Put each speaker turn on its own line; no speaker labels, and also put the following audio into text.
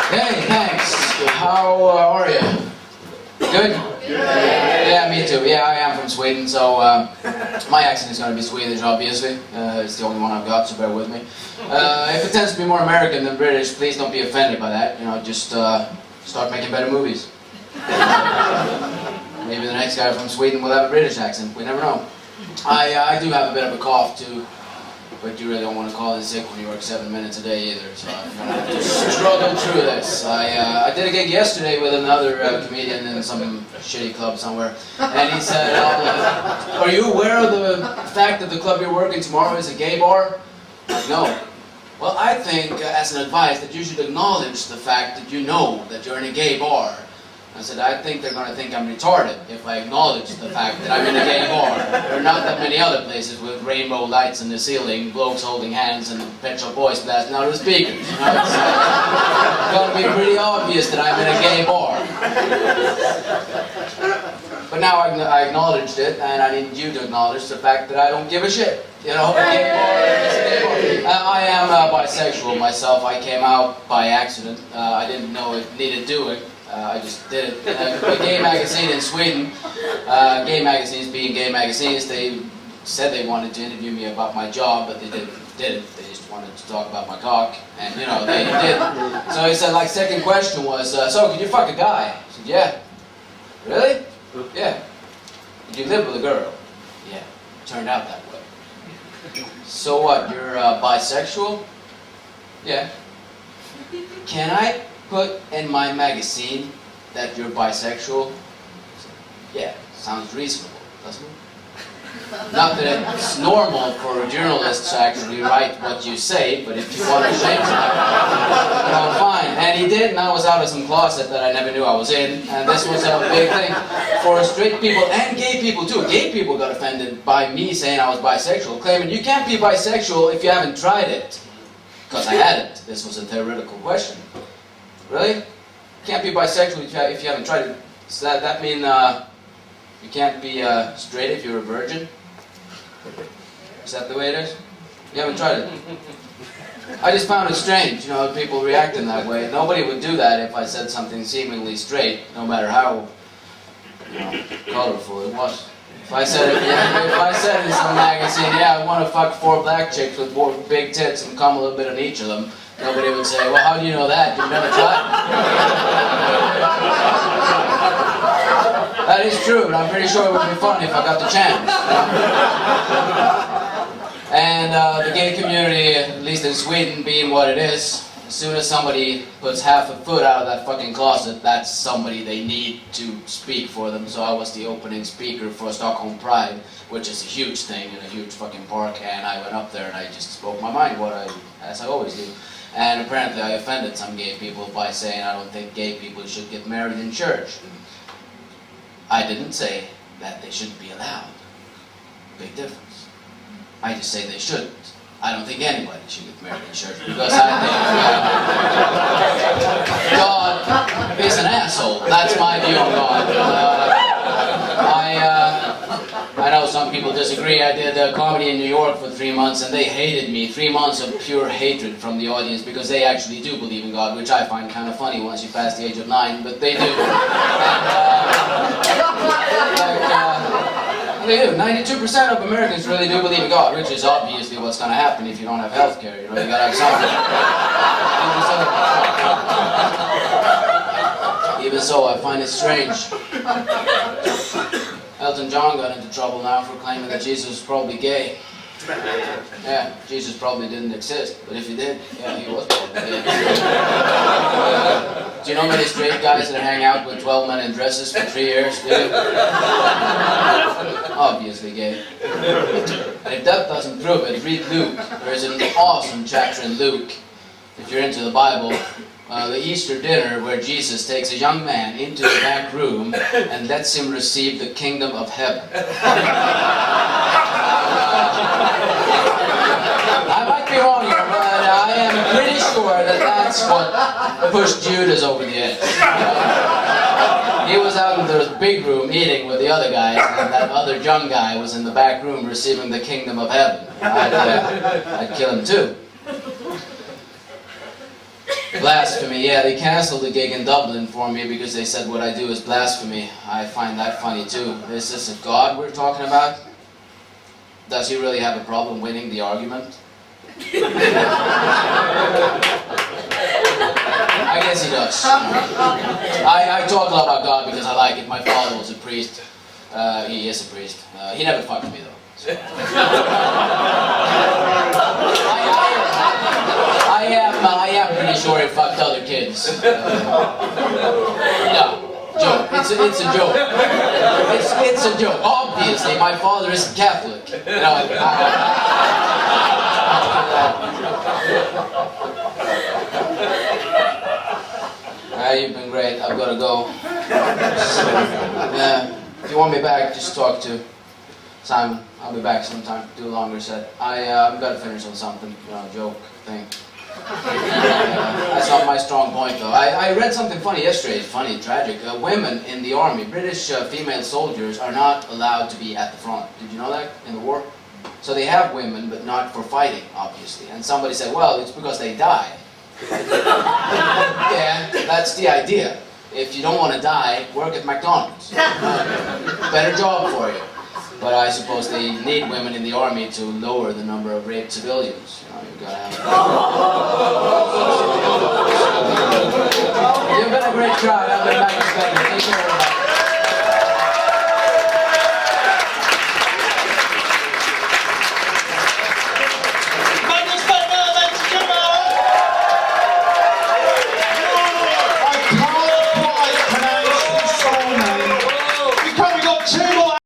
Hey, thanks. How are you? Good? Yeah, me too. Yeah, I am from Sweden, so my accent is going to be Swedish, obviously. It's the only one I've got, so bear with me. If it tends to be more American than British, please don't be offended by that. You know, just start making better movies. Maybe the next guy from Sweden will have a British accent. We never know. I do have a bit of a cough too, but you really don't want to call it sick when you work 7 minutes a day either, so I'm going to have to struggle through this. I did a gig yesterday with another comedian in some shitty club somewhere, and he said, are you aware of the fact that the club you're working tomorrow is a gay bar? I'm like, no. Well, I think, as an advice, that you should acknowledge the fact that you know that you're in a gay bar. I said, I think they're going to think I'm retarded if I acknowledge the fact that I'm in a gay bar. There are not that many other places with rainbow lights in the ceiling, blokes holding hands, and Pet Shop Boys blasting out of the speakers. You know, it's going to be pretty obvious that I'm in a gay bar. But now I acknowledged it, and I need you to acknowledge the fact that I don't give a shit. You know, a gay bar is a gay bar. I am bisexual myself. I came out by accident. I didn't know it needed doing. I just did it. A gay magazine in Sweden, gay magazines being gay magazines, they said they wanted to interview me about my job, but they didn't. They just wanted to talk about my cock, and you know, they did. So he said, like, second question was, so, can you fuck a guy? I said, yeah. Really? Yeah. Did you live with a girl? Yeah. Turned out that way. So what, you're bisexual? Yeah. Can I put in my magazine that you're bisexual? Yeah, sounds reasonable, doesn't it? Not that it's normal for journalists to actually write what you say, but if you want to change that, you know, fine. And he did, and I was out of some closet that I never knew I was in, and this was a big thing for straight people and gay people too. Gay people got offended by me saying I was bisexual, claiming you can't be bisexual if you haven't tried it. Because I hadn't. This was a theoretical question. Really? You can't be bisexual if you haven't tried it. Does that mean you can't be straight if you're a virgin? Is that the way it is? You haven't tried it. I just found it strange, you know, people reacting that way. Nobody would do that if I said something seemingly straight, no matter how, you know, colorful it was. If I said in some magazine, yeah, I want to fuck 4 black chicks with big tits and come a little bit on each of them, nobody would say, well, how do you know that? You've never tried it. That is true, but I'm pretty sure it would be fun if I got the chance. And the gay community, at least in Sweden, being what it is, as soon as somebody puts half a foot out of that fucking closet, that's somebody they need to speak for them. So I was the opening speaker for Stockholm Pride, which is a huge thing in a huge fucking park, and I went up there and I just spoke my mind, as I always do. And apparently I offended some gay people by saying I don't think gay people should get married in church. I didn't say that they shouldn't be allowed. Big difference. I just say they shouldn't. I don't think anybody should get married in church because I think God is an asshole. That's my view on God. I know some people disagree. I did comedy in New York for 3 months and they hated me. 3 months of pure hatred from the audience because they actually do believe in God, which I find kind of funny once you pass the age of 9, but they do. They do. 92% of Americans really do believe in God, which is obviously what's going to happen if you don't have health care. You know, you got to have something. Even so, I find it strange. Elton John got into trouble now for claiming that Jesus was probably gay. Yeah, Jesus probably didn't exist, but if he did, yeah, he was probably gay. Do you know many straight guys that hang out with 12 men in dresses for 3 years? Do you? Obviously gay. And if that doesn't prove it, read Luke. There is an awesome chapter in Luke, if you're into the Bible, the Easter dinner where Jesus takes a young man into the back room and lets him receive the kingdom of heaven. I might be wrong here, but I am pretty sure that that's what pushed Judas over the edge. He was out in the big room eating with the other guys, and that other young guy was in the back room receiving the kingdom of heaven. I'd kill him too. Blasphemy, yeah, they canceled the gig in Dublin for me because they said what I do is blasphemy. I find that funny too. Is this a God we're talking about? Does he really have a problem winning the argument? I guess he does. I talk a lot about God because I like it. My father was a priest. He is a priest. He never fucked me though. So. I am pretty sure he fucked other kids. No, joke. It's a joke. It's a joke. Obviously, my father is Catholic. You know, you've been great. I've got to go. If you want me back, just talk to Simon. I'll be back sometime. Do a longer set. I've got to finish on something. You know, joke thing. That's not my strong point, though. I read something funny yesterday. It's funny, tragic. Women in the army, British female soldiers, are not allowed to be at the front. Did you know that in the war? So they have women, but not for fighting, obviously. And somebody said, well, it's because they die. Yeah, that's the idea. If you don't want to die, work at McDonald's. Better job for you. But I suppose they need women in the army to lower the number of raped civilians. You know, you've got to have... You've been a great crowd. I've been back to Betnér. Take care, everybody.